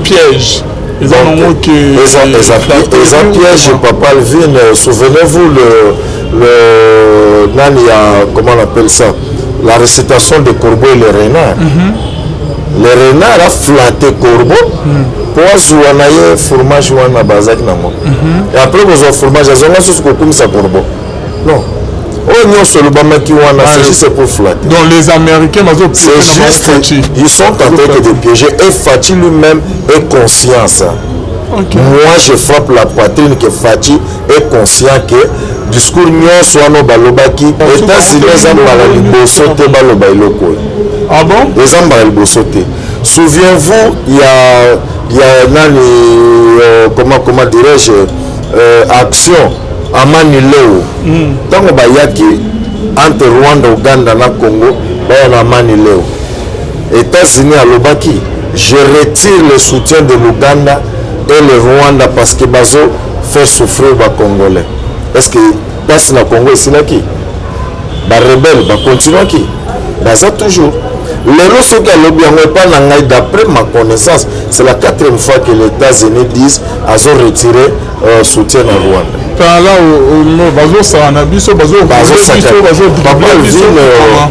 piège. Ils ont piège, Papa Alvin. Souvenez-vous, comment on appelle ça? La récitation de Corbeau et le renard. Le renard a flatté Corbeau pour jouer un fromage ou un bazak. Et après, vous avez fromage, vous avez comme ça Corbeau. Non. C'est juste pour flatter. Donc les Américains, c'est juste, ils sont en train de piéger. Et Fati lui-même est conscient de ça. Okay. Moi, je frappe la poitrine que Fati est conscient que discours nyon soit no balobaki. États-Unis, les ambalali bosote balobailoko. Ah bon? Les ambalali bosote. Souviens-vous, il y a comment dirais-je, action. Amani leo tango bayaki entre Rwanda, Uganda na Congo bayana amani leo. États-Unis alobaki je retire le soutien de l'Ouganda et le Rwanda parce que bazo fait souffrir ba Congolais. Est-ce que passe na Congo ici ba rebelle ba continuer qui baza toujours les lois qui alobi yango pas na ngai d'après ma connaissance c'est la 4e fois que les États-Unis disent azo retirer soutien à Rwanda.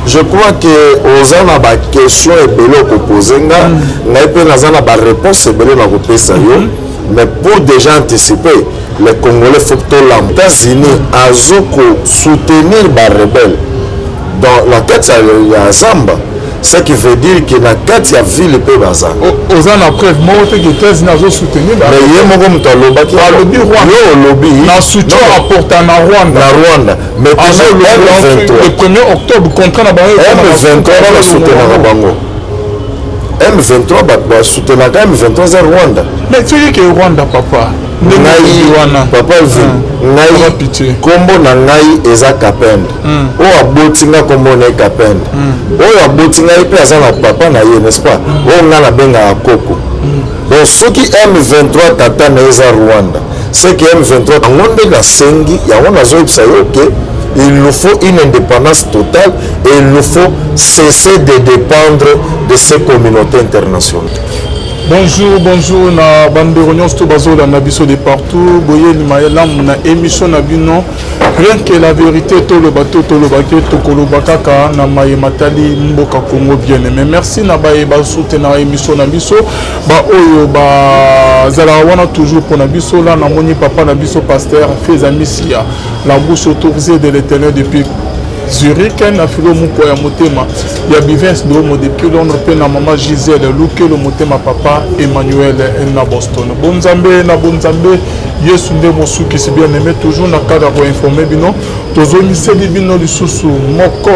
Je crois que aux gens a des questions et posées, réponse mais pour déjà anticiper, les Congolais faut que les États-Unis aient soutenir les rebelles. Dans la quête, il y a Zamba. Ce qui veut dire que la carte ya ville peut bazar. Aux ans après, moi je que États-Unis ont soutenu. Mais il y a mon lobby na soutien apporté na Rwanda. Mais le 1er octobre contrat na bango M23 va soutenir bango. M23 va soutenir M23 za Rwanda. Mais tu dis que Rwanda papa. Papa ngai kombo na ngai eza Kapende o abotinga kombo na Kapende o abotinga pe azana papa na ye n'est-ce pas o ngana benga akoko donc soki M23 tata na eza Rwanda c'est que M23 ngonde la sengi ya wana zo ipsa yoke il nous faut une indépendance totale et il nous faut cesser de dépendre de ces communautés internationales. Bonjour na bandero nyonso bazola na biso de partout boye limayelam na émission na bino rien que la vérité tolo bato tokoloba kaka na mayematali mboka Congo bien aimé. Merci na baye ba soutenir émission na biso ba oyo ba zala wana toujours pour na biso là na moni papa na biso pasteur Feza Misia la bouche autorisée de l'Éternel depuis Zurich na filo muko ya motema ya Bivens Domo depuis Londres pe na mama Gisèle Luke le motema papa Emmanuel na Boston. Bonzambe Yesu nde mosuki si bien aimé toujours na cadre pour informer bino tozoni seli bino lisusu moko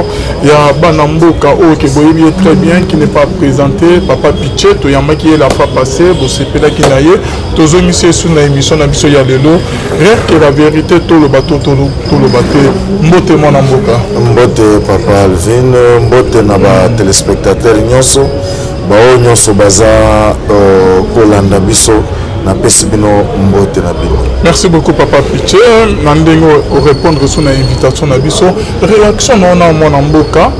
ya bana mboka o ke boyebi très bien qui n'est pas présenté papa Piché to yamaki la fois passée bo sepela ki na ye tozoni sesu na émission na biso ya lelo rien que la vérité to le bateau mbote mona mboka mbote papa Alvin mbote na ba téléspectateurs nyonso ba o nyonso baza kolanda biso na pesi bino mbote na bino. Merci beaucoup papa Piché na ndengo o répondre sur na invitation na biso réaction na mona mboka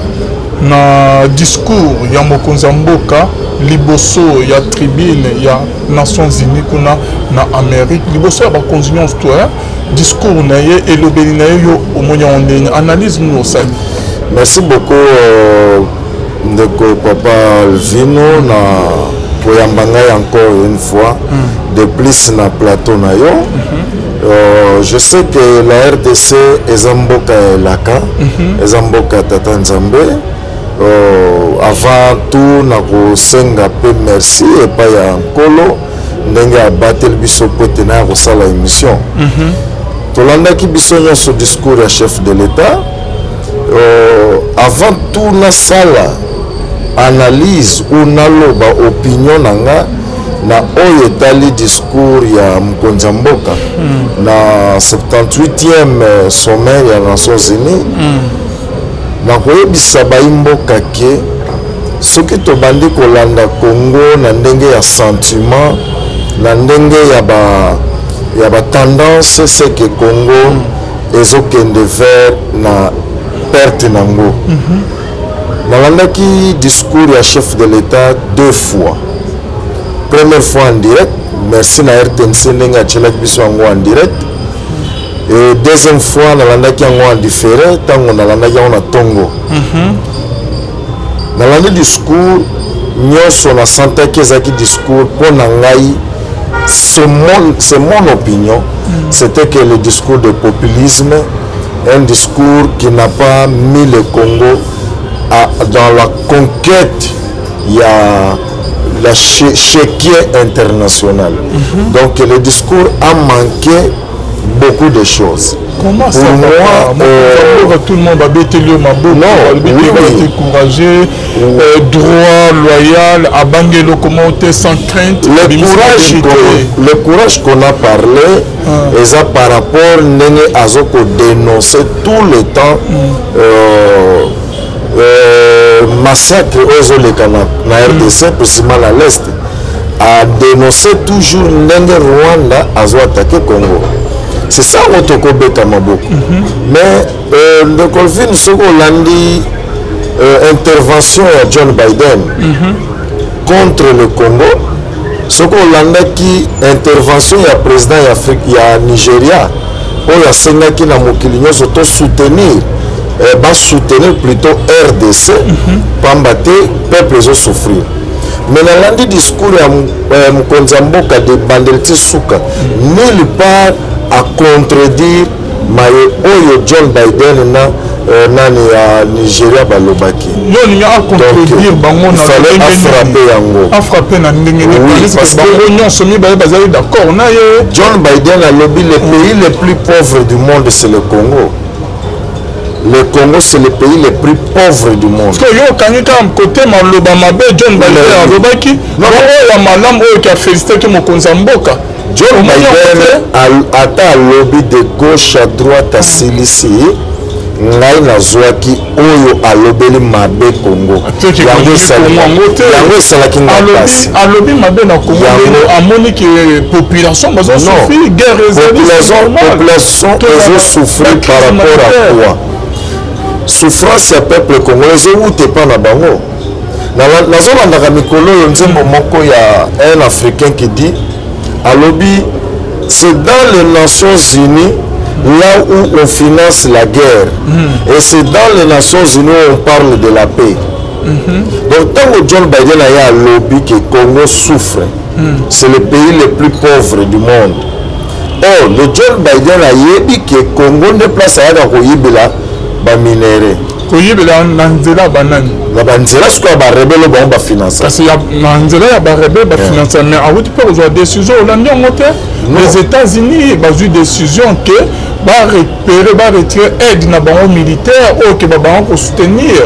na discours ya mokonzi mboka liboso ya tribune ya Nations Unies kuna na Amérique liboso ya bakonzi nyonso to discours na ye elobeli na yo omonya ondeni analyse nous ça. Merci beaucoup ndeko papa Alvino na koyambanga encore une fois de plus na plateau na yo. Je sais que la RDC ezamboka elaka ezamboka tata nzambe avant tout na kosenga pe merci et pas ya nkolo ndenge abatel biso pote na kosala émission tolandaki biso nyonso discours ya chef de l'État avant tout na sala analyse ou naloba opinion nanga na oyo etali discours ya mokonzi ya mboka na 78e sommet ya Nations Unies na koyebisa baimboka ke soki tobandi kolanda Congo na ndenge ya sentiment na ndenge ya ba tendance c'est que Congo ezokende vers na perte nango nalandaki discours ya chef de l'État 2 fois première fois en direct. Merci na RTNC ndenge achelaki biso yango en direct. Et deuxième fois nalandaki yango en différé ntango nalandaki yango na Tongo. Nalandi discours nyonso nasantaki ezalaki discours mpo na ngai. C'est mon opinion. C'était que le discours de populisme, un discours qui n'a pas mis le Congo dans la conquête, il y a la chéquier international. Donc le discours a manqué beaucoup de choses. Comment pour ça moi, tout le monde va bêter le mabo. Non, oui. Décourager, droit, loyal, à Bangelo, comment on sans crainte. Le courage qu'on a parlé, et ça par rapport à ce qu'on dénoncer tout le temps massacre aux na RDC, précisément à l'Est, a dénoncé toujours Ndenge Rwanda a attaqué Congo. C'est ça notre Kobeta Maboko. Mais le Colvin Sogolandi intervention à John Biden contre le Congo, Sogolanda qui intervention à président d'Afrique, il y a Nigeria, où il y a Sénat qui n'a pas surtout soutenir, soutenir plutôt RDC, pambaté, peuple ont souffrir. Mais dans le discours à Mkonzamboka de Bandelti Souka, nulle part à contredire Oyo John Biden na nani ya Nigeria balobaki. Il y a à contredire bango na frapper na ndenge parce que l'Union somi bazali d'accord na ye. John Biden a lobby le pays le plus pauvre du monde c'est le Congo. Le Congo c'est le pays le plus pauvre du monde. Parce que yo kangika côté maloba mabe John Biden alobaki non ya malam oyo ki a félicité que Mokonzamboka. John Biden a lobby de gauche à droite à Silisi. Ngai nazwaki oyo alobeli mabe Congo. Yango esalaki nga pasi. Alobi mabe na Congo amoni que population bazo souffrir guerre population ezo souffrir par rapport à quoi? Souffrance ya peuple congolais ezowute epa na bango. Nazolandaka mikolo oyo nzembo moko ya un africain qui dit alobi c'est dans les Nations Unies là où on finance la guerre et c'est dans les Nations Unies où on parle de la paix. Donc tant que John Biden a un lobby que Congo souffre, c'est le pays le plus pauvre du monde. Or le John Biden a dit que Congo ne place à la koyibela ba minéré. Koyibela nanzela banani. La banzela ce qu'on va rebelle bon ba financer. Parce qu'il y a nanzela ya ba rebelle ba financer mais à vous pour avoir décision au landing moté les États-Unis ba eu décision que va récupérer va retirer aide na bango militaire ou que ba bango pour soutenir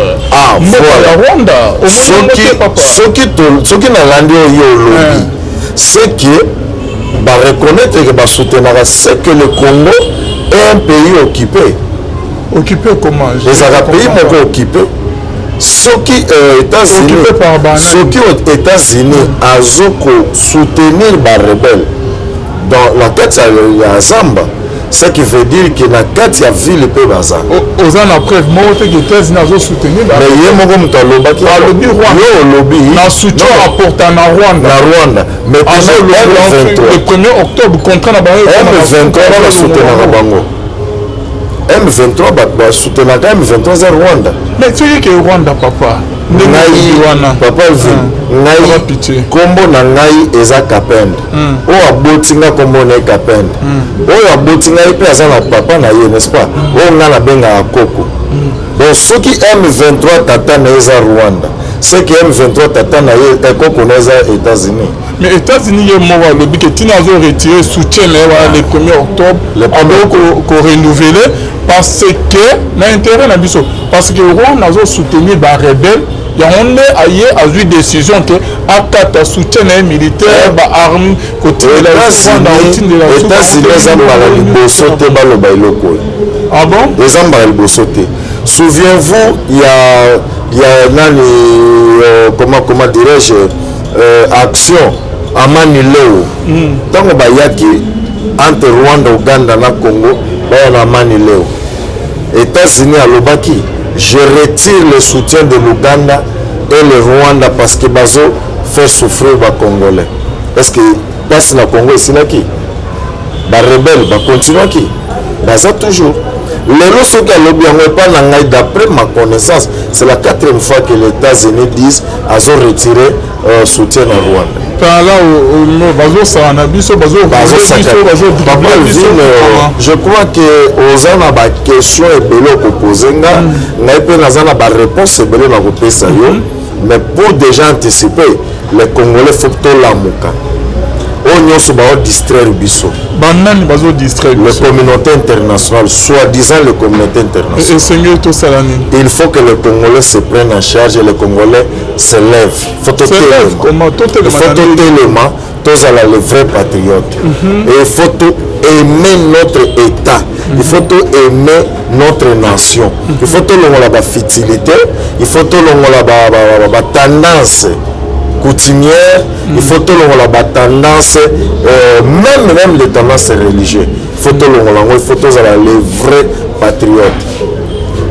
voilà. Rwanda au ce qui na landi yo lobby c'est que va reconnaître que va soutenir c'est que le Congo est un pays occupé. Occupé comment? Les pays m'ont occupé. Ce qui aux États-Unis a soutenir les rebelles dans la tête il y a Zamba. Ce qui veut dire que la tête il y a ville peut bazar. Aux ans après moi que les États-Unis ont soutenu. Mais il y a mon comme le lobby. La soutien apporte à Rwanda. Mais le 1er octobre contrat na bango. M23 va soutenir bango. M23 va soutenir M23 à Rwanda. Mais tu dis que Rwanda papa. Papa ngai kombo na ngai eza Kapende. O abotinga kombo na Kapende. O abotinga pe asa na papa na ye n'est-ce pas? O ngana benga akoko. Donc ce qui M23 tata na eza Rwanda. C'est que M23 tata na ye ekoko na eza États-Unis. Mais États-Unis est mort le but que Tina a retiré soutien le 1er octobre qu'on renouvelé parce que l'intérêt n'a pas parce que Rwanda a soutenu les rebelles. Il y a eu une décision que à soutien militaire armes côté de la ah bon? Souviens-vous, il y a comment dirais-je action Amani Leo. Donc entre Rwanda, Ouganda et Congo, il y a Amani Leo. États-Unis à Lobaki. Je retire le soutien de l'Ouganda et le Rwanda parce que Bazo fait souffrir les Congolais. est-ce que passe na Congo esilaki barebelle bakontinuaki baza toujours lelo soki alobi yango epa na ngai d'après ma connaissance c'est la 4e fois que les États-Unis disent azo retirer soutien na Rwanda je crois que oza na baquestion ebele okopose nga ngai mpe naza na baréponse ebele na kopesa yo mais pour déjà anticiper les Congolais faut tolamuka oyo nyonso baodistraire biso la communauté internationale soi-disant la communauté internationale il faut que les Congolais se prennent en charge et les Congolais se lèvent il faut totelema tozala le vrai patriote et il faut aimer notre État il faut aimer notre nation il faut tolongola bafitilité il faut tolongola batendance coutumière, il faut que la tendance, même les tendances religieuses, il faut que il faut que les vrais patriotes.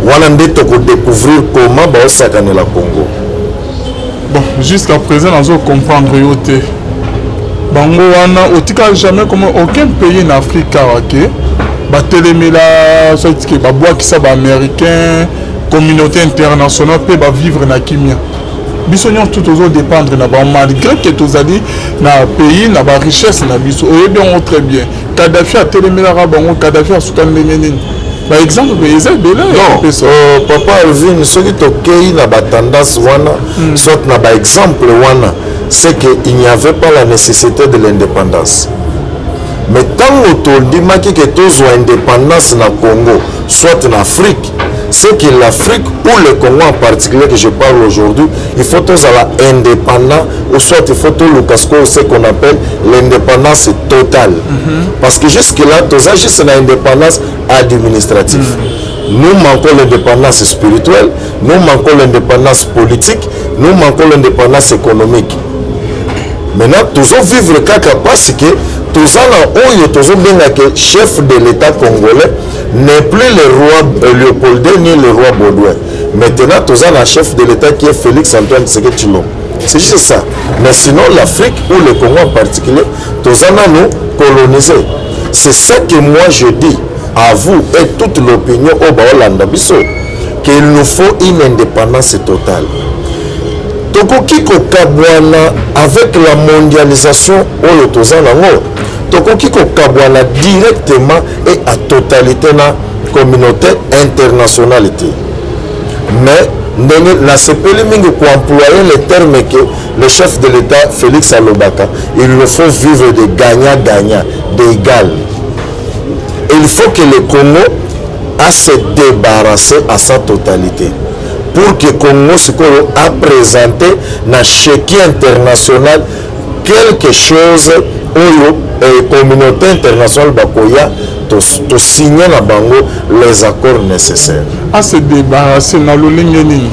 On a découvrir comment ça gagne la Congo. Bon, jusqu'à présent, on doit comprendre yoté. Bango wana otika jamais comme aucun pays en Afrique ok. Batelemela ça dit que ba bois qui ça ba américain, communauté internationale peut ba vivre na kimia. Biso nyonso tout toujours dépendre na ba malgré que tous ali na pays na ba richesse na biso et bien très bien Kadhafi a télémela bango Kadhafi a soukan nini par exemple les aides là non papa Alvin ce qui tokei na ba tendance wana soit na ba exemple wana c'est que il n'y avait pas la nécessité de l'indépendance mais tant otondimaki que tozwa indépendance na Congo soit en Afrique c'est que l'Afrique ou le Congo en particulier que je parle aujourd'hui, il faut tous avoir indépendant ou soit il faut tout le casco ce qu'on appelle l'indépendance totale. Parce que jusque-là, tous as juste l'indépendance administrative. Nous manquons l'indépendance spirituelle, nous manquons l'indépendance politique, nous manquons l'indépendance économique. Maintenant, toujours vivre caca parce que tous les chef de l'État congolais n'est plus le roi Léopold ni le roi Baudouin. Maintenant, tous les chef de l'État qui est Félix Antoine Tshisekedi Tshilombo. C'est juste ça. Mais sinon, l'Afrique ou le Congo en particulier, tous nous colonisé. C'est ça que moi je dis à vous et toute l'opinion au Baolanda Bisso qu'il nous faut une indépendance totale. Tokoki kokabwana avec la mondialisation oyo tozana ngo tokoki kokabwana directement et à totalité na communauté internationale mais la sepeli mingi ko employer le terme que le chef de l'État Félix Alobaka il nous faut vivre de gagnant-gagnant d'égal il faut que le Congo a se débarrasser à sa totalité pour que Congo a présenté dans chéquier international quelque chose où la communauté internationale bakoya to signer na bango les accords nécessaires. À se débarrasser na lolingeni.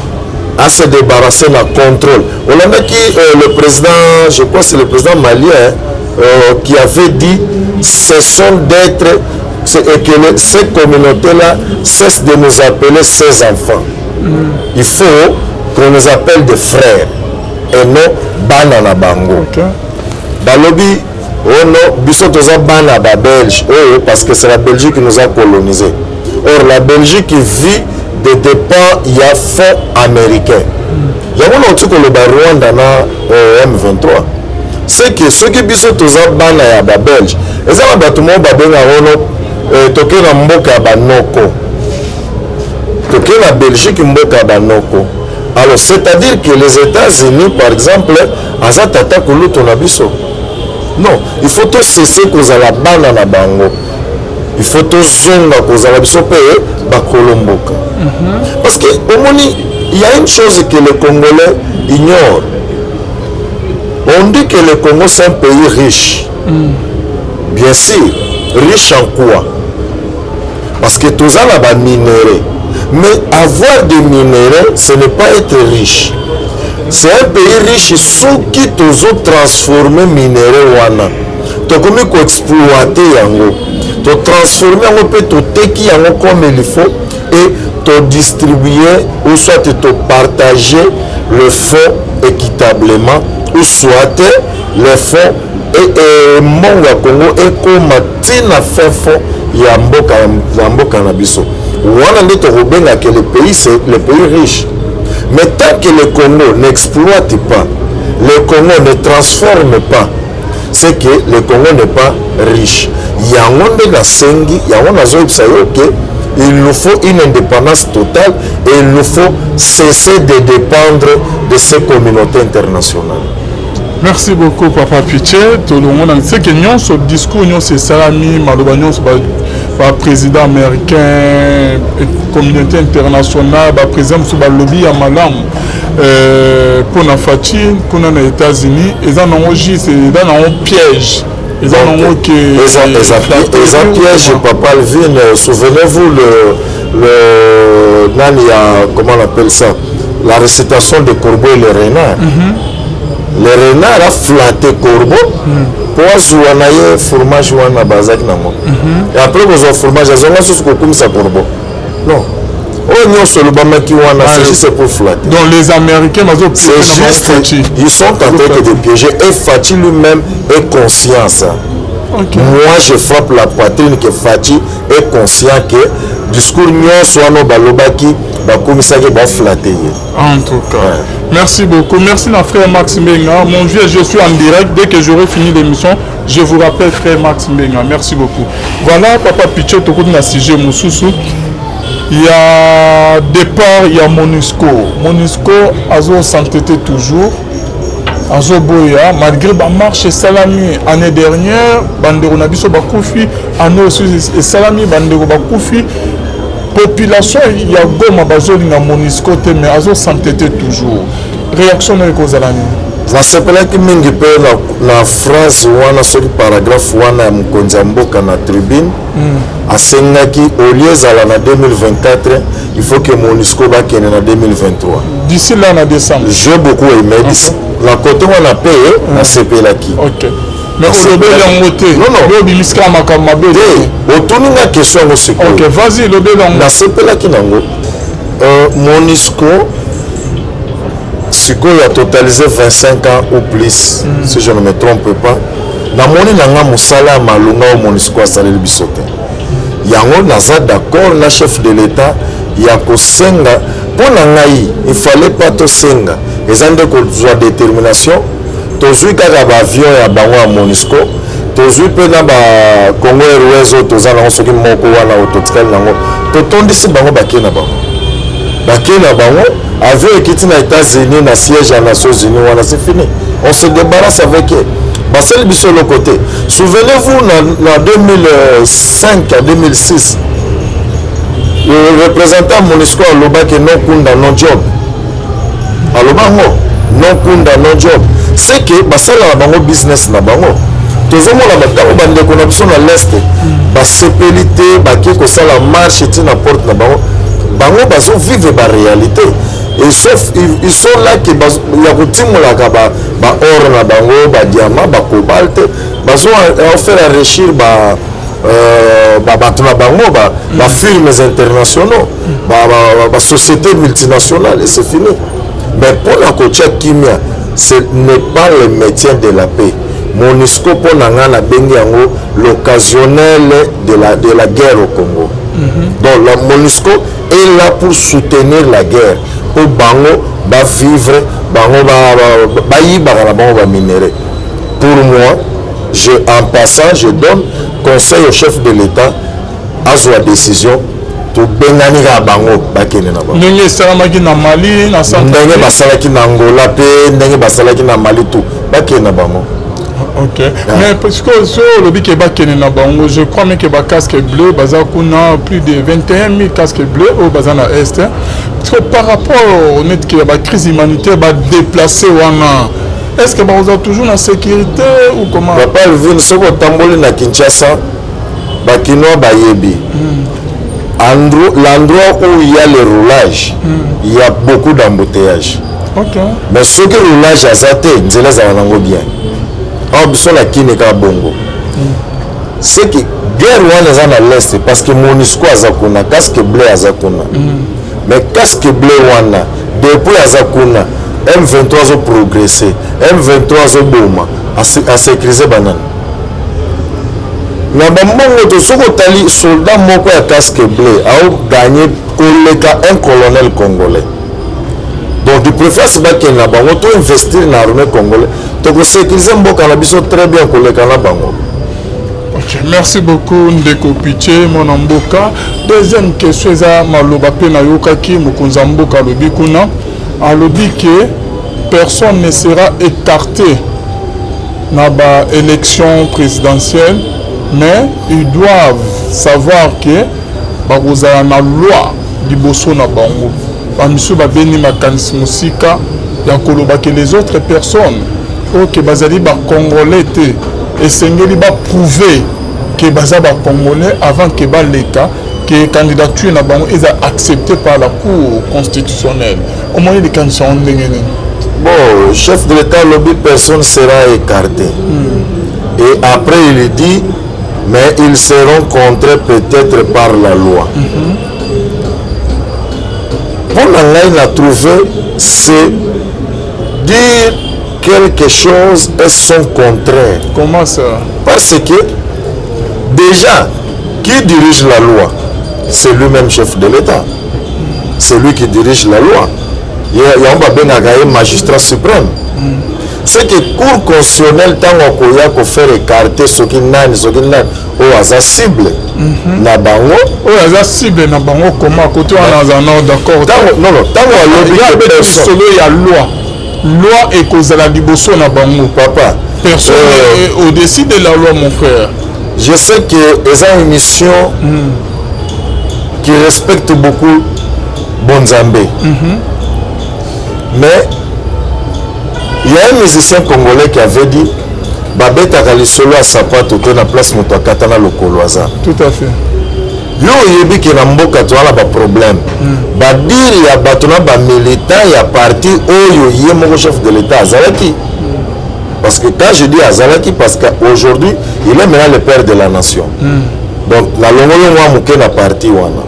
À se débarrasser na contrôle. On a dit le président, je crois c'est le président malien qui avait dit cessons d'être et que ces communautés-là cessent de nous appeler ses enfants. Il faut qu'on nous appelle des frères et non banana bango. Balobi, oh non, biso toza bana ba Belge, parce que c'est la Belgique qui nous a colonisés. Or la Belgique vit de dépens, il y a fonds américains. Il y a un autre que le Rwanda na M23. C'est que ceux qui biso toza bana ya ba Belge, et ça ba tout le monde ba benga ono toke na mboka ba noko. Que la Belgique mboka banoko. Alors c'est-à-dire que les États-Unis par exemple azatata kuluto na biso. Non, il faut tout cesser cause la bana na bango. Il faut tout zonga cause la biso pe ba kolomboka. Parce que au moni il y a une chose que les Congolais ignorent. On dit que le Congo c'est un pays riche. Bien sûr, riche en quoi? Parce que tout ça là-bas minéraux. Mais avoir des minéraux, ce n'est pas être riche. C'est un pays riche sous qui tous transformer minéraux wana. Tu comme exploiter yango. Tu transformer yango peut tout teki yango comme il faut et tu distribuer ou soit tu partager le fonds équitablement ou soit les fonds et mbongo ya Congo ekoma tina fefo ya mboka na biso wana nde tokobenga que le pays c'est le pays riche. Mais tant que le Congo n'exploite pas, le Congo ne transforme pas, c'est que le Congo n'est pas riche. Yango nde na sengi yango nazoyebisa yo que il nous faut une indépendance totale et il nous faut cesser de dépendre de ces communautés internationales. Merci beaucoup Papa Pitché. Tout le monde sait que nous ce discours nous c'est salami malobagnon par président américain communauté internationale par président sur le lobby à malam pour na fachi pour na États-Unis ils en ont aussi c'est dans un piège. Ils en ont que ils ont piège Papa Alvin. Souvenez-vous le comment on appelle ça, la récitation de Corbeau et le renard. Le renard a flatté Corbeau pour jouer un fromage ou un bazak. Et après, vous avez fromage, vous avez un comme ça Corbeau. Non. C'est juste pour flatter. Donc les Américains, c'est juste, ils sont en train de piéger. Et Fati lui-même est conscient de ça. Okay. Moi, je frappe la poitrine que Fati est conscient que le discours n'est soit nos balobaki. En tout cas, merci beaucoup. Merci mon frère Max Mbenga. Mon vieux, je suis en direct. Dès que j'aurai fini l'émission, je vous rappelle frère Max Mbenga. Merci beaucoup. Voilà, Papa Pitché, tout le monde a sujet Moussoussou. Il y a départ, il y a MONUSCO. MONUSCO a s'entêté toujours. Azoboya, malgré la marche Salami année dernière, Bandero Nabiso Bakoufi, année aussi Salami, Bandero Bakoufi. Population il y a goma bazoli na MONUSCO mais azo s'entêter toujours. Réaction na kozalani. Vasepelaki mingi pe na phrase wana soki paragraphe wana ya mokonzi ya mboka na tribune asengaki au lieu zala na 2024 il faut que MONUSCO bakene na 2023. D'ici là na décembre. J'ai beaucoup aimé la côté wana paye na sepelaki. OK. Mais on non bimiska makamabe otoninga question ngo siko. OK, vas-y le belong na sepelaki nango MONUSCO siko a totalisé 25 ans ou plus si je ne me trompe pas. Na moni nanga musala malunga au MONUSCO asaleli bisote. Yango naza d'accord na chef de l'État ya kosenga pona ngai il fallait pas to senga ezande ko zwa détermination. Tozui kaka ba avion ya bango ya MONUSCO tozui pe na ba Congo Airways toza na soki moko wana autotikali nango totondisi bango bakena bango avion ekiti na États-Unis na siège ya Nations Unies wana c'est fini, on se débarrasse avec eux. Basel biso le côté. Souvenez-vous en 2005 à 2006 le représentant MONUSCO a loba que non kunda non job alobango non kunda non job. C'est que basala na bango business na bango tozomona batango bandeko na biso na leste basepelite baki kosala marche tina porte na bango bazo vivre ba réalité et sauf ils sont là que ya kotimolaka ba or na bango ba diamant ba cobalt bazo faire enrichir ba bato na bango ba firmes internationaux ba sociétés multinationales et c'est fini. Mais pour la kotia kimia ce n'est pas le maintien de la paix. MONUSCO pour nangana bengi yango l'occasionnel de la guerre au Congo. Donc la MONUSCO est là pour soutenir la guerre, pour bango ba vivre, bango ba yibara na bango ba minerai. Pour moi, en passant, je donne conseil au chef de l'État à sa décision. To bengani ga bango bakene na bango ndenge salamaki na Mali na ndenge basalaki na Angola pe ndenge basalaki na Mali tout bakene na bango. OK yeah. Mais parce que sur le bique bakene na bango je crois même que ba casque bleu bazakuna plus de 21 000 casques bleus au bazana est parce que par rapport au net que ba crise humanitaire ba déplacer wana est-ce que vous êtes toujours en sécurité ou comment papa vient soko tamboli na Kinshasa bakino bayebi l'endroit où il y a le roulage, il y a beaucoup d'embouteillages. Okay. Mais ce que le roulage a zaté, c'est là ça va bien. On besoin la kinéka bongo. C'est que guerre ouane za na l'est parce que MONUSCO azakuna casque bleu azakuna. Mais casque bleu wana depuis azakuna M23 a progressé, M23 a boma. à sécuriser banane. Na bambongo to soko tali soldat moko ya casque bleu a gagné un colonel congolais. Donc du préfère ba ke na bango to investir na armée congolais to ko sécuriser mboka na biso très bien koleka na bango. Ok, merci beaucoup Ndeko Piché mon mboka. Deuxième question eza maloba pe na yokaki mokonza mboka lobi kuna alobi que personne ne sera écarté na ba élection présidentielle, mais ils doivent savoir que bakozala na loi liboso na bango bamisu babeni makanisi musika ya koloba que les autres personnes ok bazali ba congolais te esengeli ba prouver que baza ba congolais avant que ba leka que candidature na bango est acceptée par la cour constitutionnelle. Au moins les conditions ndengene. Bon, chef de l'État lobby personne sera écarté. Et après il dit mais ils seront contrés peut-être par la loi. Pour la trouver, c'est dire quelque chose et son contraire. Comment ça? Parce que déjà, qui dirige la loi? C'est lui-même chef de l'État. C'est lui qui dirige la loi. Il y a un magistrat suprême. C'est que la Cour constitutionnelle a faire écarter ce qui n'a pas cible. Na bango oh la cible na bango comment côté on a un d'accord non il y a solo ya loi et cause la liboso na bango papa personne au-dessus de la loi mon frère. Je sais que les ont une mission qui respecte beaucoup Bonzambé. Mais il y a un musicien congolais qui avait dit Babeta Kalisolo à Sapato te na place moto akatana lokolo aza. Tout à fait. Yo yebi ke na mboka to ala ba problème. Ba dire ya batona ba militant ya parti oyo ye moko chef de l'État azalaki. Parce que quand je dis azalaki parce qu'aujourd'hui il est maintenant le père de la nation. Donc la longolo moi muke na parti wana.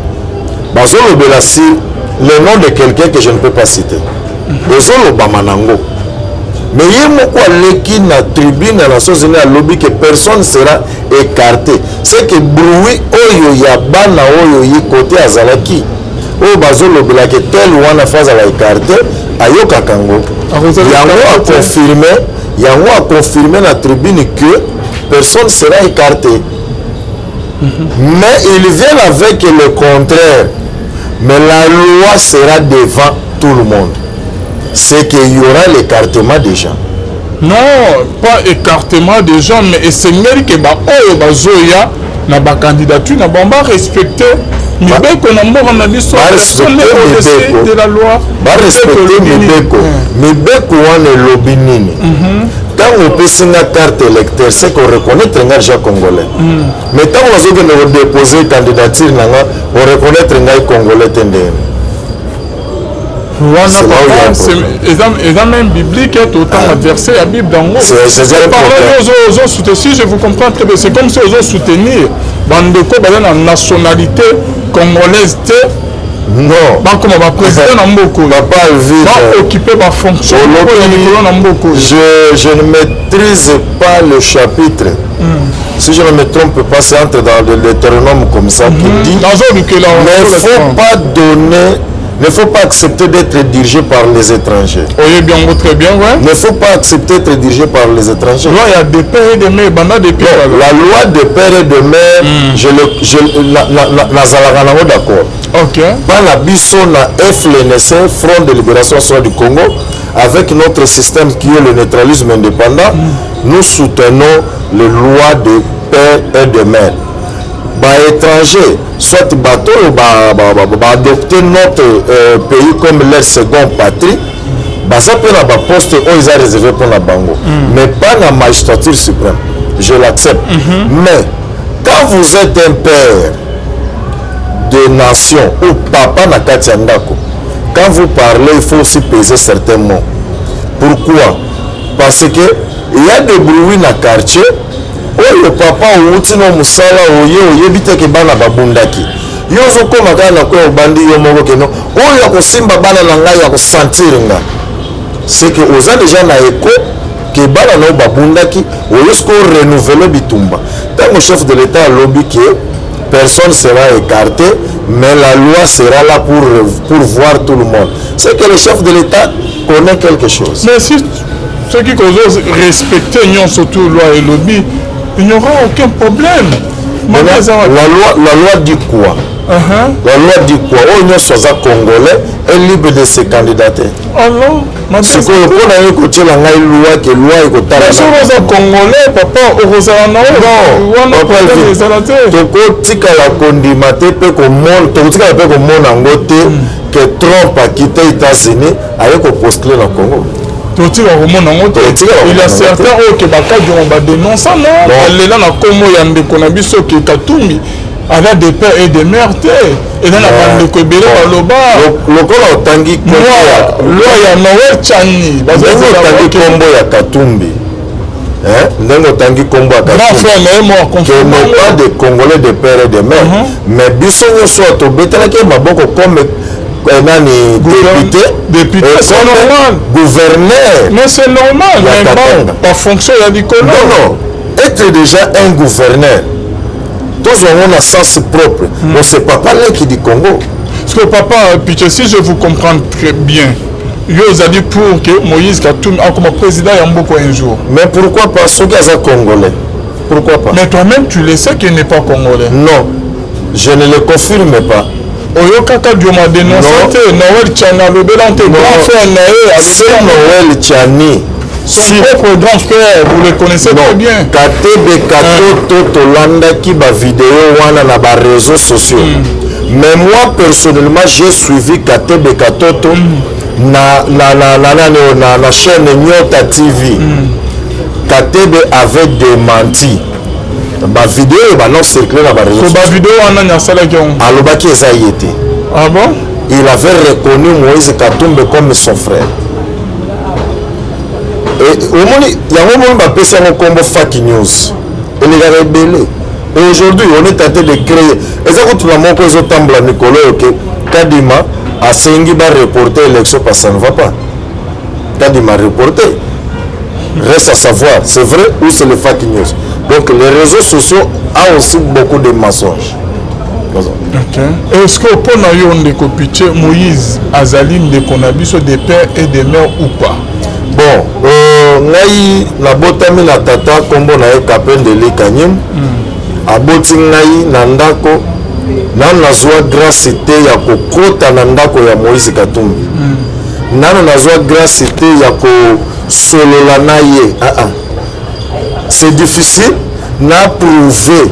Bazolo belasi le nom de quelqu'un que je ne peux pas citer. Bazolo bamanango. Mais il y a beaucoup de tribune à la société à lobby que personne ne sera écarté. C'est que bruit oyo ya bana oyo yi côté azalaki. O bazo lobela que tel ou na phase à la écarté ayoka kango. Yango a confirmé la tribune que personne ne sera écarté. Mais il vient avec le contraire. Mais la loi sera devant tout le monde. C'est qu'il y aura l'écartement des gens. Non, pas écartement des gens, mais c'est mieux que bazoya na ba candidature na ba respecter mibeko na mboka na biso personne au-dessus de la loi. Ba respecter mibeko wana lobi nini. Quand on peut signer carte électeur, c'est qu'on reconnaît un agent congolais. Mais quand on va déposer candidature, on reconnaît un congolais tendé. C'est même biblique, autant verset à Bible dans si je vous comprends très bien, c'est comme si vous soutenir Bandeko la nationalité congolaise. Non. Comme président Namboko. Va occuper ma fonction. Je ne maîtrise pas le chapitre. Si je ne me trompe pas, c'est entre dans le Deutéronome comme ça qui dit. Ne faut pas accepter d'être dirigé par les étrangers. Oui, bien, très bien, ouais. Ne faut pas accepter d'être dirigé par les étrangers. Là, il y a des pères et des mères, la loi des pères et de mères, d'accord. Ok. Par la biso na FLNC, Front de Libération Nationale du Congo, avec notre système qui est le neutralisme indépendant, nous soutenons les lois des pères et de mères. Étrangers, soit bateau, adopter notre pays comme leur seconde patrie, ça peut être un poste où ils ont réservé pour la bango, mais pas la magistrature suprême. Je l'accepte. Mais quand vous êtes un père de nation ou papa na Katiandako, quand vous parlez, il faut aussi peser certains mots. Pourquoi? Parce que il y a des bruits dans le quartier. Le papa outi no musala oye biteke bana babundaki yo zokoma kana ko bandi yo moko keno oyo ko simba bana na ngai ya ko sentir nga c'est que oza déjà na écho que bana no babundaki oyosko renouveler bitumba. Tant le chef de l'État a lobby que personne sera écarté, mais la loi sera là pour voir tout le monde. C'est que le chef de l'État connaît quelque chose. Mais si ceux qui osent respecter surtout loi et lobby, il n'y aura aucun problème. La loi dit quoi? La loi dit quoi? Oh, nous sommes congolais est libre de se candidater. Alors, si vous avez écouté la loi que loi est cotale. Si vous êtes congolais, papa, vous êtes non, tika la condimate pe ko mon, tika pe ko mon angote que Trump a quitté les États-Unis avec postuler dans le Congo. Il y a certains qui ont dénoncé, non, elle est là, comme il y a des conabis qui Katumbi. Avec des pères et des mères, et dans la bande de Kobele, le col Tangi Kombo, loi Noël Chani, Tangi Kombo ya Katumbi. N'engo Tangi Kombo ya Katumbi. Qui n'est pas des Congolais de pères et de mères, mais biso soit au bétal qui est maboko comme député, c'est normal. Gouverneur. Mais c'est normal, mais pas fonction, il y a du colon. Non, être déjà un gouverneur. Tous ont un sens propre. Mais c'est papa là qui dit Congo. Parce que papa, si je vous comprends très bien, vous avez dit pour que Moïse Katumbi comme président Yamboko un jour. Mais pourquoi pas ceux qui sont congolais? Pourquoi pas? Mais toi-même, tu le sais qu'il n'est pas congolais. Non, je ne le confirme pas. Oyokaka Dioma dénoncé Noël Tchana, le Bélante, grand frère Naé, c'est Noël Tchani. Son propre grand frère, vous le connaissez très bien. Katebe Katoto Tolanda qui va vidéo wana na ba réseaux sociaux. Mais moi personnellement j'ai suivi Katebe Katoto na chaîne Nyota TV. Katebe avait démenti. Ba vidéo ba non circulé na ba réseaux sociaux. Ba vidéo wana nya sala ki on. Alobaki ezayete. Ah bon? Il avait reconnu Moïse Katumbi comme son frère. Il y a un moment où on a combo fake news. Il est rebellé. Et aujourd'hui, on est tenté de créer. Et ça, quand on a mon cousin Tambla Nicolas, Kadima a Sengi va reporter l'élection parce que ça ne va pas. Kadima a reporté. Reste à savoir, c'est vrai ou c'est le fake news. Donc les réseaux sociaux ont aussi beaucoup de mensonges. Okay. Est-ce que pour nous, Moïse Azalim de Konabiso des pères et des mères ou pas? Bon, ngai na botami na tata kombo na Kapel de Lekanyem aboti ngai na ndako nanu nazwa grâce te ya kokota na ndako ya Moïse Katumbi nanu nazwa grâce te ya kosolola na ye c'est difficile na prouver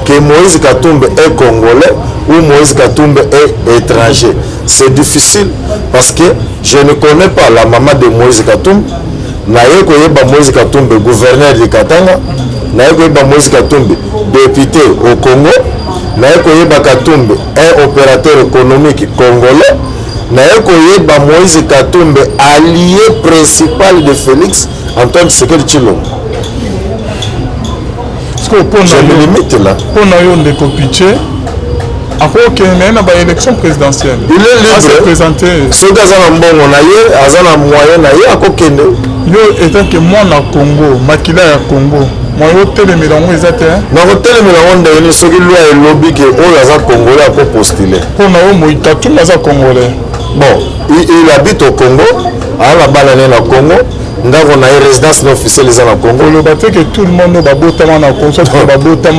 que Moïse Katumbi est congolais ou Moïse Katumbi est étranger. C'est difficile parce que je ne connais pas la maman de Moïse Katumbi. Naye koyeba Moïse Katumbi gouverneur de Katanga, naye koyeba Moïse Katumbi député au Congo, naye koyeba Katumbi un opérateur économique congolais, naye koyeba Moïse Katumbi allié principal de Félix Antoine Tshisekedi Tshilombo. Je me limite là. Pour nous de copier. Après qu'il y ait une élection présidentielle, il est libre de se présenter. Ce gars a un bon moyen, yo étant que moi na Congo, Makila ya Congo, moi yo télémélango ezate. Na ko télémélango ndeni soki loi et lobby que oyo aza congolais a postuler. Pour na mo Katumbi aza congolais. Bon, il habite au Congo, à la banane na Congo. Nous avons une résidence non officielle dans le Congo. Le bateau que tout le monde va botter dans le Congo, va botter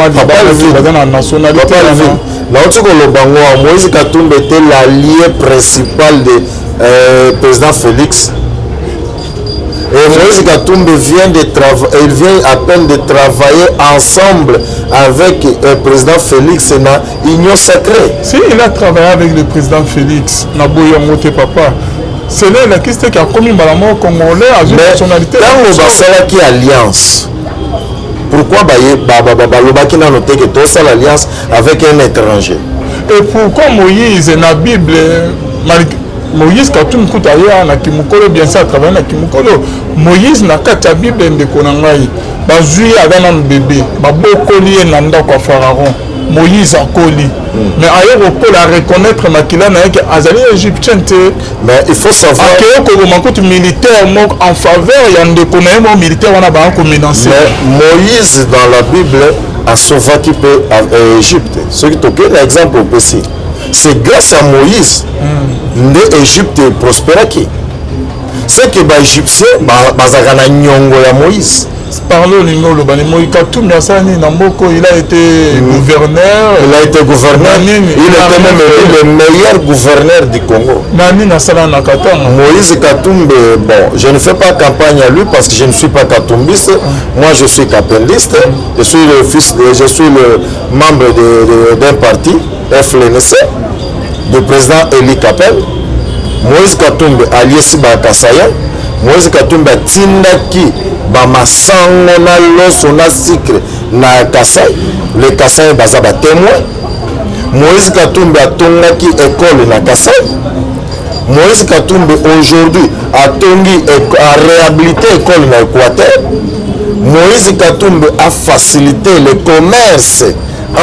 dans la nationalité. Moïse Katumbi était l'allié principal du président Félix. Et Moïse Katumbi il vient à peine de travailler ensemble avec le président Félix dans l'Union sacrée. Si il a travaillé avec le président Félix, Naboyangote papa. C'est là la question qui a commis Malamo congolais à une nationalité. Dans le Bassala qui alliance, pourquoi Lobaki n'a noté que tout ça l'alliance avec un étranger? Et pourquoi Moïse na Bible Moïse Katumbi Koutaya na Kimukolo bien ça travaille na Kimukolo Moïse na kata Bible ndeko na ngai bazui avec un bébé babokoli na ndako Pharaon Moïse akoli. Mais ailleurs pour la reconnaître makila na yeke azali égyptien te. Mais il faut savoir que le makutu militaire en faveur ya ndeko na ye militaire wana ba ko menacer. Moïse dans la Bible a sauvé qui peut Égypte. Ce qui est un exemple précis. C'est grâce à Moïse que l'Égypte prospéra qui. C'est que les Égyptiens bazakana nyongo ya Moïse. Parlons de nous, il a été gouverneur. Il a été gouverneur. Il était même le meilleur gouverneur du Congo. Moïse Katumbe, bon, je ne fais pas campagne à lui parce que je ne suis pas katumbiste. Moi, je suis kapendiste. Je suis le membre d'un parti, FLNC, du président Eli Kapel. Moïse Katumbe, alias Bakasaya. Moïse Katumbe tindaki bamasango na loso na sikre na Kasai. Le Kasai baza ba témoin. Moïse Katumbe atongaki école na Kasai. Moïse Katumbe aujourd'hui a réhabilité l'école na Équateur. Moïse Katumbe a facilité le commerce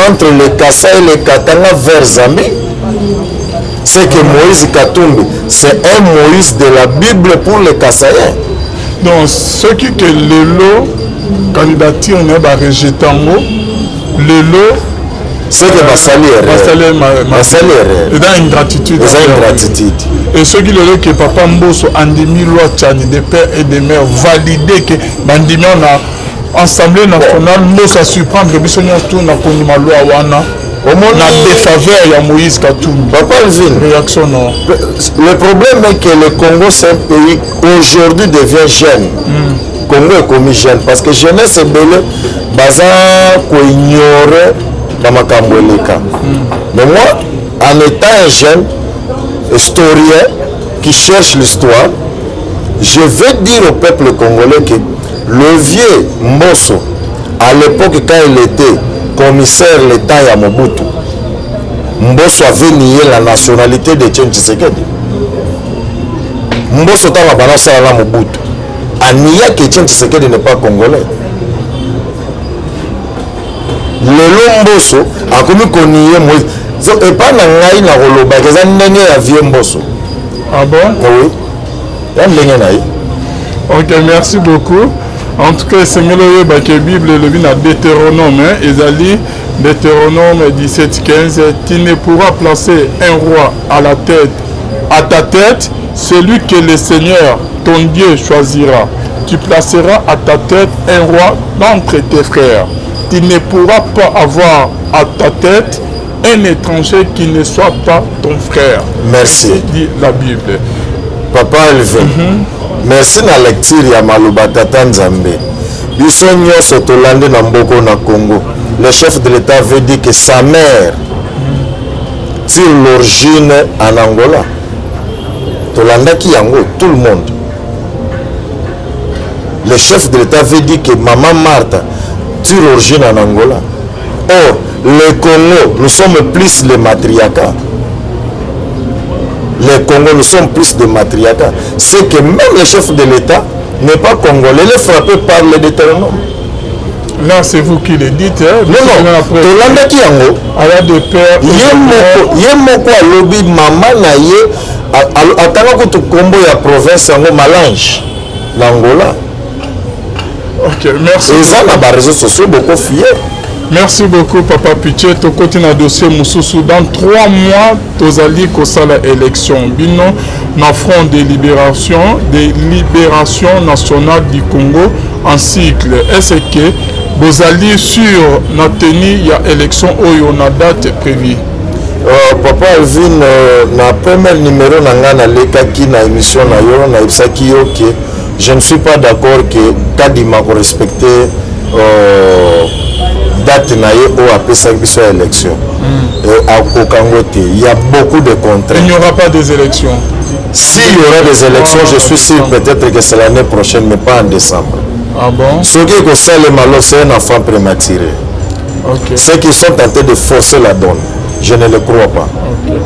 entre le Kasai et le Katanga vers Zambie. C'est que Moïse Katumbe, c'est un Moïse de la Bible pour les Kassaïens. Donc, ce qui est le lot, candidature n'est pas rejeté en mot, le lot, c'est que ma salaire. Et dans une gratitude. Et ce qui est le lot que Papa Mbosso Andimi loi Tchani de père et de mère validé que Bandimi on a Assemblée nationale, Mbosso a su prendre le bisognon tout na konima loi wana. Na défaveur ya Moïse Katumbi. Papa Elvin, réaction non. Le problème est que le Congo c'est un pays aujourd'hui devient jeune. Congo est comme jeune parce que jeunesse est belle, baza ko ignorer dans ma kamboleka. Mais moi, en étant un jeune historien qui cherche l'histoire, je vais dire au peuple congolais que le vieux Mbosso, à l'époque quand il était commissaire l'État ya Mobutu, Mbosso avait nié la nationalité de Etienne Tshisekedi. Mbosso tanga banasa la Mobutu a nié que Etienne Tshisekedi n'est pas congolais. Le Mbosso a commis qu'on nié Moïse. Et pas na ngai na roloba que ça ndenge ya vieux Mbosso. Ah bon? Oui. Ya ndenge na ye. Ok, merci beaucoup. En tout cas, Seigneur, la Bible le vin à Deutéronome, Esalie, Deutéronome 17-15, tu ne pourras placer un roi à ta tête, celui que le Seigneur, ton Dieu, choisira. Tu placeras à ta tête un roi d'entre tes frères. Tu ne pourras pas avoir à ta tête un étranger qui ne soit pas ton frère. Merci. Dit la Bible. Papa Elvin. Merci na lecture ya Maloba Tata Nzambe. Biso nyonso tolandi na mboko na Congo. Le chef de l'État veut dire que sa mère tire l'origine en Angola. Tolandaki yango tout le monde. Le chef de l'État veut dire que maman Martha tire l'origine en Angola. Or, le Congo, nous sommes plus les matriarcats. Les Congolais, nous sommes plus de matriarcat. C'est que même le chef de l'État n'est pas congolais. Il est frappé par le Deutéronome. Là, c'est vous qui le dites. Hein? Non. Tolanda ki yango. Aya de père. Yemoko alobi maman na ye atanga kutu kombo ya province yango Malange l'Angola. Ok, merci. Et ça na ba réseaux sociaux beaucoup fiers. Merci beaucoup, Papa Piché. Tu continues à dossier Moussoussou. Dans 3 mois, tu as dit que ça l'élection. Bino, na front de libération nationale du Congo en cycle. Est-ce que vous allez sur la tenue il y a élection où il y a une date prévue? Papa Elvin, na premier numéro na lekaki na émission na yo na ibsaki yo que je ne suis pas d'accord que Kadima ko respecter date na ye au apesa biso élection. Il y a beaucoup de contraintes. Il n'y aura pas des élections. S'il y aura des élections, je suis sûr peut-être que c'est l'année prochaine, mais pas en décembre. Ah bon? Ce qui est que ça, le malo, c'est un enfant prématuré. Okay. Ceux qui sont tentés de forcer la donne, je ne le crois pas. Okay.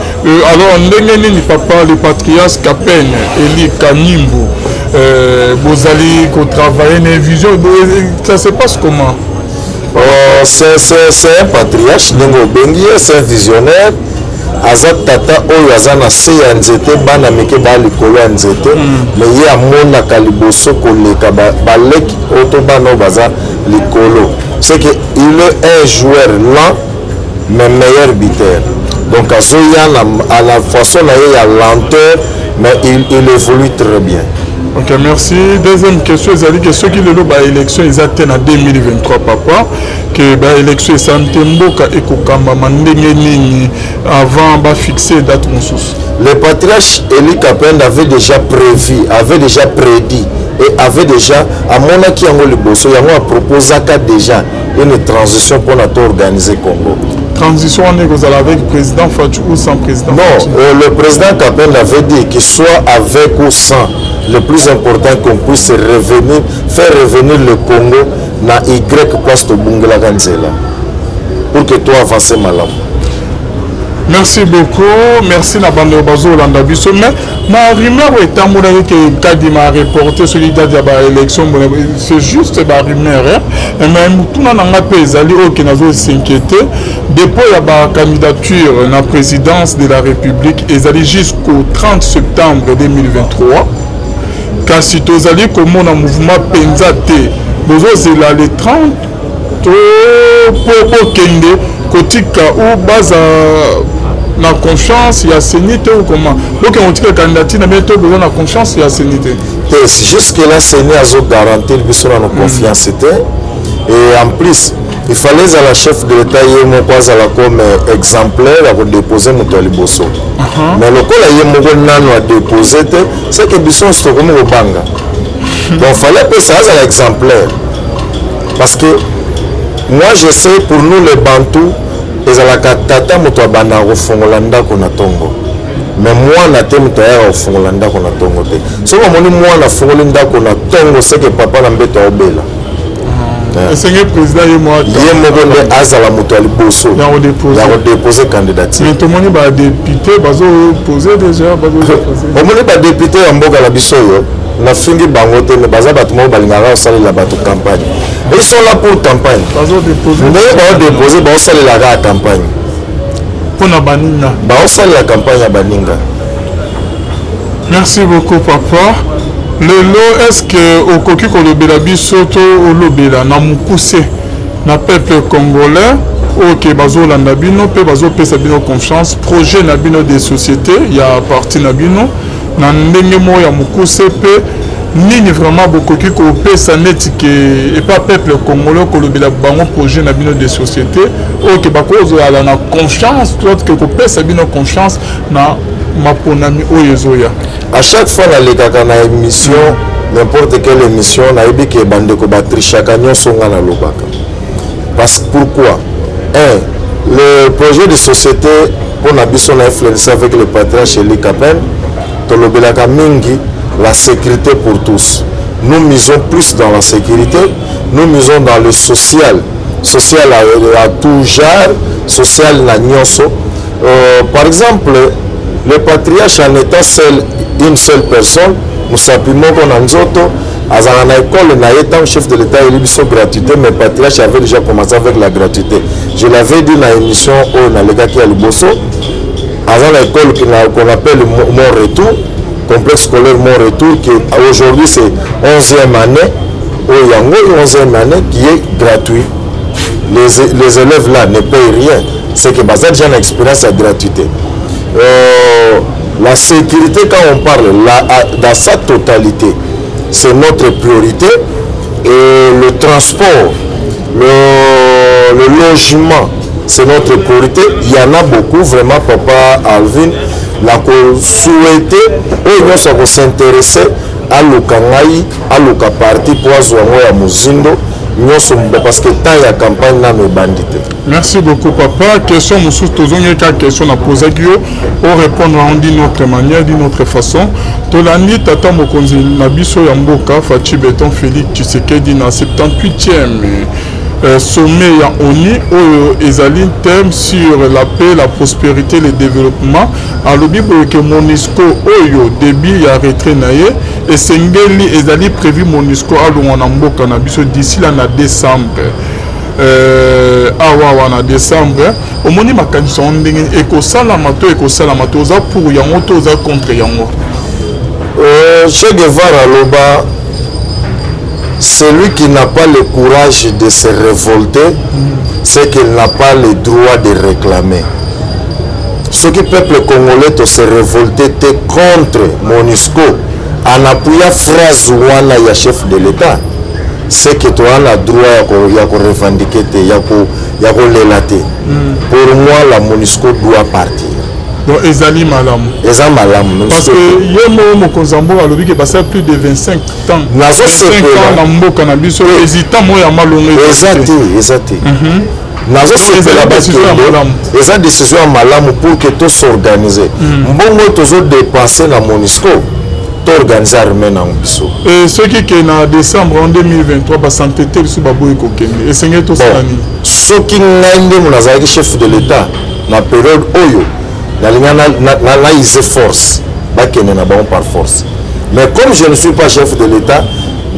Alors, Ndengeni papa, le patriarche Kapen, Eli Kanimbo, vous allez travailler une vision, ça se passe comment? c'est un patriarche ndenge obengi ye, c'est un visionnaire. Aza tata oyo aza na se ya nzete bana mike ba likolo ya nzete mais ye amonaka liboso koleka baleki oyo to bana oyo baza likolo. C'est que il est un joueur lent mais meilleur buteur. Donc azoya à la façon na ye ya lenteur mais il évolue très bien. Ok, merci. Deuxième question, c'est que ceux qui le ont élection, ils atteignent en 2023, papa, que l'élection est santé mboka et kokamba mandengeni avant de fixer date monsus. Le patriarche Eli Kapenda avait déjà prévu, avait déjà prédit et avait déjà à mon qui a liboso, il a proposé déjà une transition pour notre organiser Congo. Transition on est avec le président Fatou ou sans président? Non, le président Kapenda avait dit qu'il soit avec ou sans. Le plus important qu'on puisse revenir, faire revenir le Congo na Y place de Bungela Ganzela pour que toi avances malam. Merci beaucoup, merci na bande bazo landa biso mais na rumeur etambola que kadi m'a reporté celui de la élection c'est juste ba rumeur mais tout na nga pezali OK nazo s'inquiéter depuis la candidature na présidence de la République ezali jusqu'au 30 septembre 2023. Kasi tozali komona mouvement penza te bozozela le 30 pour kende kotika ou base na confiance ya sénité ou comment donc on dit que candidature na bientôt besoin na confiance ya sénité jusque là séné azo garantir biso na confiance et en plus il fallait à la chef de l'État yemo kwaza la comme exemplaire à déposer moto liboso mais le col yemo nano a déposé c'est que biso sto comme au banga donc fallait que ça à l'exemplaire parce que moi je sais pour nous les Bantous ezalaka tata moto abanda kofongola ndako na tongo mais mwana te moto ya kofongola ndako na tongo te soki omoni mwana afongoli ndako na tongo c'est que papa na mbeto aobela Seigneur président ye moko nde azala moto ya liboso ya kodepose candidature mais tomoni badepute bazopose déjà omoni badepute ya mboka na biso oyo nafingi bango te mais baza bato moko balingaka kosalela bato campagne ils sont là pour campagne ndenge baodepose baosalelaka ya campagne mpona baninga baosalela campagne ya baninga. Merci beaucoup papa. Lelo est-ce que okoki kolobela biso to olobela na mukuse na peuple congolais OK bazolanda bino pe bazopesa bino confiance projet na bino des sociétés ya parti na bino na ndenge mo ya mukuse pe nini vraiment bokoki kopesa neti ke et pas peuple congolais kolobela bango projet na bino des sociétés OK bakozo ala na confiance toi que kopesa bino confiance na maponami oyezoya. À chaque fois dans la émission, n'importe quelle émission, on a dit que bandeko batrichaka nyonso nga na lobaka. Parce pourquoi? Le projet de société pour na biso na influence avec le patriarche Eli Kapenda, tolobelaka mingi la sécurité pour tous. Nous misons plus dans la sécurité, nous misons dans le social à tout genre, social na nyonso. Par exemple, le patriarche en étant une seule personne, Moussapi Moko Nanzoto, à la école, étant chef de l'État, il y a eu gratuité, mais le patriarche avait déjà commencé avec la gratuité. Je l'avais dit dans l'émission où on a les gars qui a le bosso, à l'école qu'on appelle Mon Retour, complexe scolaire Mon Retour, qui aujourd'hui c'est 11e année, au Yango, 11e année, qui est gratuit. Les élèves là ne payent rien, c'est que Bazar déjà une expérience à gratuité. La sécurité, quand on parle dans sa totalité, c'est notre priorité. Et le transport, le logement, c'est notre priorité. Il y en a beaucoup, vraiment, papa Alvin, n'a souhaité, ou s'intéresser à l'Okangaï, à l'Oka parti pour à Muzindo. Parce que tant il y a campagne là, nous bandits. Merci beaucoup papa. Question nous tous question à poser pour répondre d'une autre manière, d'une autre façon. Tolani tata mokonzi na biso ya mboka Fachi Beton Félix Tshisekedi na 78e sommet ya ONU oyo ezali thème sur la paix, la prospérité, le développement. Alobi que MONUSCO oyo début ya retrait na ye et sengeli ezali prévu MONUSCO alonga na mboka na biso d'ici là na décembre. awa wana décembre omoni makanisi ndenge ekosalama to ekosalama to oza pour yango to oza contre yango. Che Guevara loba, celui qui n'a pas le courage de se révolter, c'est qu'il n'a pas le droit de réclamer. Ce qui peuple congolais to se révolter contre MONUSCO en appuyant phrase wana ya chef de l'État, c'est que tu as le droit de revendiquer, de relater. Pour moi, la MONUSCO doit partir. Donc, ezali malam. Eza malam. Parce que yemo mokonzambo alobi ke basa plus de 25 ans. 25 ans na mboka na biso hésitant moya malongo. Exact. Nazo sepela bakende. Eza décision ya malamu pour que tout s'organiser. Mbongo tozo dépasser na MONUSCO. Organiser armée na biso. Et ce qui est en décembre en 2023 ba santé tel sous baboy kokende. Et c'est tout ça ni. Ce qui n'ainde mon azaki chef de l'État na période oyo na ise force ba kende na bon par force. Mais comme je ne suis pas chef de l'État,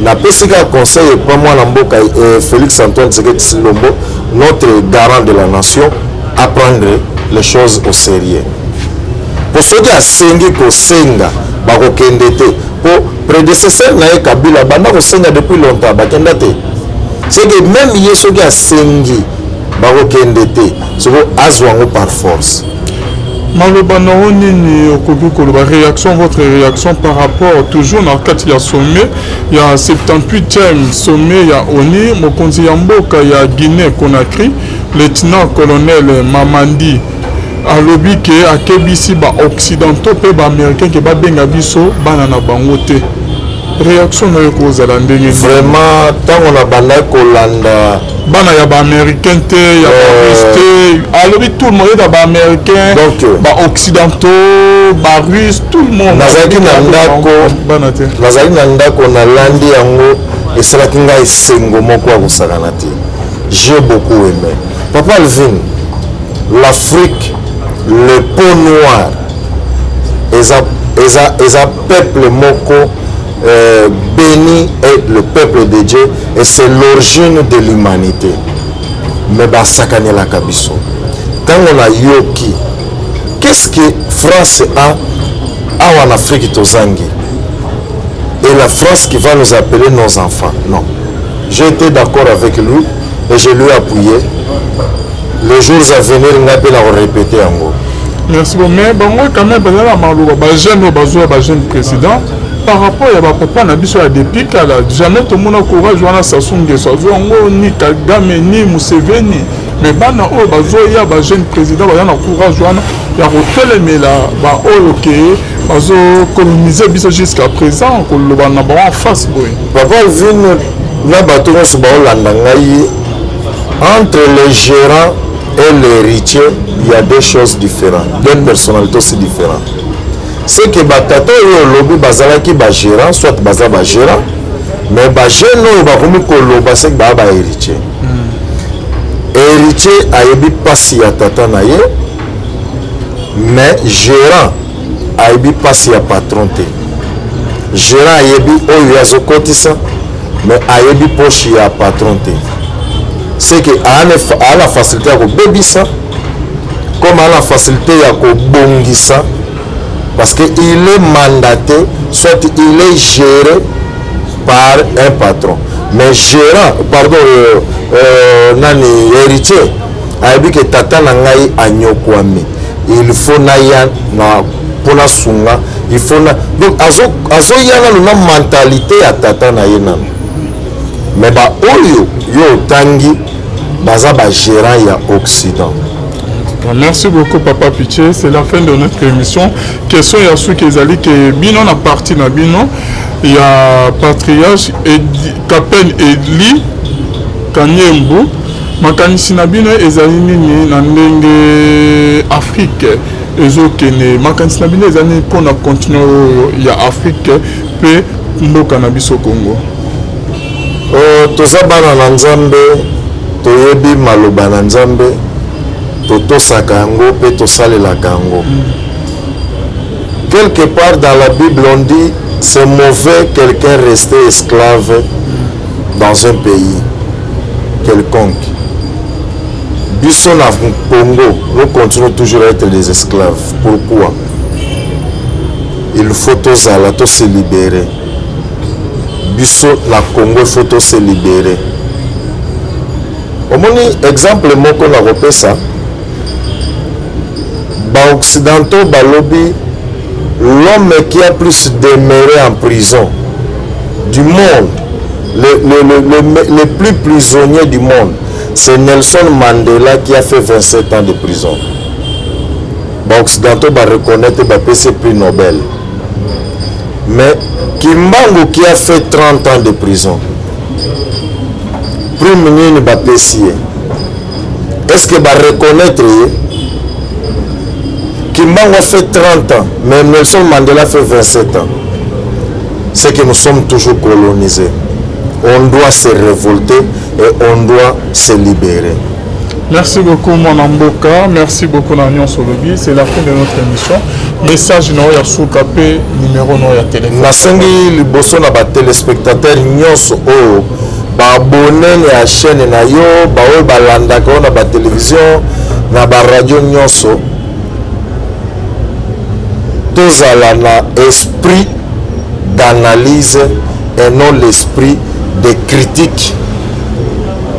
na pesika conseil pas moi na mboka Félix Antoine Tshisekedi Tshilombo, notre garant de la nation, à prendre les choses au sérieux. Pour ceux qui a sengi ko senga bakokende te po prédécesseur na Kabila banda kosenga depuis longtemps bakenda te, c'est que même ye soki asengi bakokende te soko azwango par force. Maloba na nini okoki koloba réaction, votre réaction par rapport toujours na kati ya sommet ya 78e sommet ya ONU mokonzi ya mboka ya Guinée Conakry lieutenant colonel Mamadi alobi ke akebisi ba occidentaux pe ba américain ke ba benga biso bana na bango te. Réaction na yoko ozala ndenge vraiment tango na banda kolanda bana ya ba américain te ya ba russe te alobi tout le monde ya ba américain donc ba occidentaux ba russe tout le monde nazaki na ndako bana te nazali na ndako na landi yango esalaki ngai esengo moko ya kosakana te. J'ai beaucoup aimé Papa Alvin. L'Afrique, le peau noir, un peuple moko béni est le peuple de Dieu et c'est l'origine de l'humanité. Mais basakane la kabiso. Quand on a yoki, qu'est-ce que France a en Afrique tozangi? Et la France qui va nous appeler nos enfants? Non. J'ai été d'accord avec lui et je lui ai appuyé. Les jours à venir, on va répéter en gros. Merci beaucoup. Mais bon, quand même, les jeunes présidents, par rapport à papa Nabiso à des pics, jamais tout le monde a courage, on Sassou Nguesso, ni Kagame, ni Museveni. Mais bana o bazoya ba jeune président ba na courage wana ya hôtel mais là ba o OK bazo coloniser biso jusqu'à présent ko lo bana ba en face boy. Papa vient na bato ko ba olanda ngai entre les gérants et l'héritier, il y a deux choses différentes, deux personnalités aussi différentes. C'est que batata yo lobi bazala ki ba gérant, soit bazala ba gérant, mais ba jeune no ba komi ko loba c'est ba héritier. Héritier ayebi pasi ya tata na ye, mais gérant ayebi pasi ya patron te. Gérant ayebi oyo azokotisa, mais ayebi poche ya patron te. C'est que à la facilité à bébisa comme à la facilité à bongisa parce qu'il est mandaté, soit il est géré par un patron. Mais gérant, pardon, nani héritier, a dit que tata nangai anyokwami. Il faut naya na pona sunga, il faut na donc azo yana na mentalité à tata na yena. Mais ba oyo yo tangi baza ba gérant ya Occident. Merci beaucoup Papa Piché, c'est la fin de notre émission. Question ya ceux qui ezali que bino na parti na bino ya patriarche et Capel Edli Kanyembu makanisi na bino ezali nini na ndenge Afrique ezokene makanisi na bino ezali pona continuer ya Afrique pe mboka na biso Congo. Toza bana na Nzambe toyebi maloba na Nzambe totosaka yango pe tosalelaka yango. Quelque part dans la Bible on dit c'est mauvais quelqu'un rester esclave dans un pays quelconque. biso na Congo, nous continuons toujours à être des esclaves. Pourquoi? Il faut tous se libérer. Biso na Congo, il faut tous se libérer. Au moins, exemple, moko na repesa, ba occidentaux, ba lobby, l'homme qui a plus demeuré en prison du monde, le plus prisonnier du monde, c'est Nelson Mandela qui a fait 27 ans de prison. Les Occidentaux va reconnaître le prix Nobel. Mais Kimbangu qui a fait 30 ans de prison, prix Minini va payer. Est-ce que va reconnaître Kimbangu a fait 30 ans, mais Nelson Mandela a fait 27 ans? C'est que nous sommes toujours colonisés. On doit se révolter et on doit se libérer. Merci beaucoup Monamboka, merci beaucoup Nanion Solobi. C'est la fin de notre émission. Message Noya Soukapé, numéro Noya téléphone. Nasengi liboso na ba téléspectateurs nyonso o ba abonné na chaîne na yo, ba o balanda ko na ba télévision, na ba radio nyonso. Tozala na esprit d'analyse et non l'esprit de critique,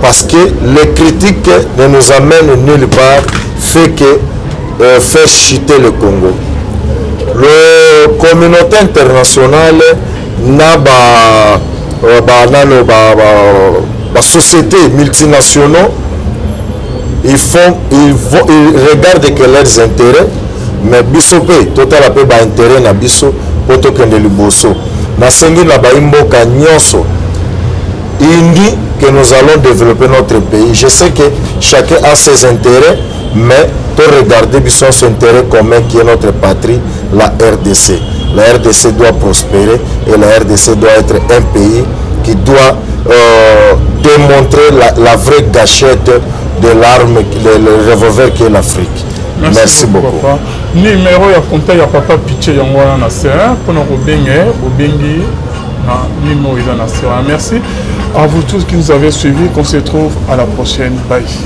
parce que les critiques ne nous amènent nulle part, fait que faire chuter le Congo. La communauté internationale n'a pas société multinationaux, ils regardent que leurs intérêts, mais bisopé total peu ba intérêt na biso poto kende liboso na sengi na ba imboka nyonso indi que nous allons développer notre pays. Je sais que chacun a ses intérêts, mais pour regarder son intérêt commun qui est notre patrie, la RDC. La RDC doit prospérer et la RDC doit être un pays qui doit démontrer la vraie gâchette de l'arme, le revolver qui est l'Afrique. Merci beaucoup. Papa. Numéro ya contact ya papa Pitché Yangwana na serre pour nous obengi na numéro na serre. Merci à vous tous qui nous avez suivis. Qu'on se retrouve à la prochaine. Bye.